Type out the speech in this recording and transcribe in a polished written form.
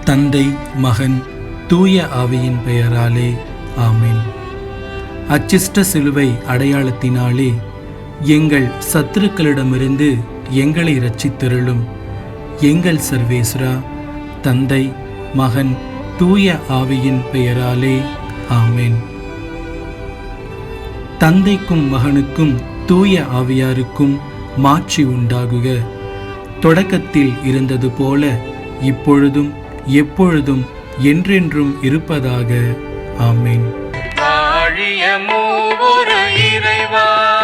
தந்தை, மகன், தூய ஆவியின் பெயராலே ஆமென். அச்சிஷ்ட சிலுவை அடையாளத்தினாலே எங்கள் சத்துருக்களிடமிருந்து எங்களை இரட்சித்தருளும். எங்கள் சர்வேஸ்வரா, தந்தை, மகன், தூய ஆவியின் பெயராலே ஆமென். தந்தைக்கும் மகனுக்கும் தூய ஆவியாருக்கும் மாட்சி உண்டாகுக. தொடக்கத்தில் இருந்தது போல இப்பொழுதும் எப்பொழுதும் என்றென்றும் இருப்பதாக ஆமென். வாழிய மூவொரு இறைவா.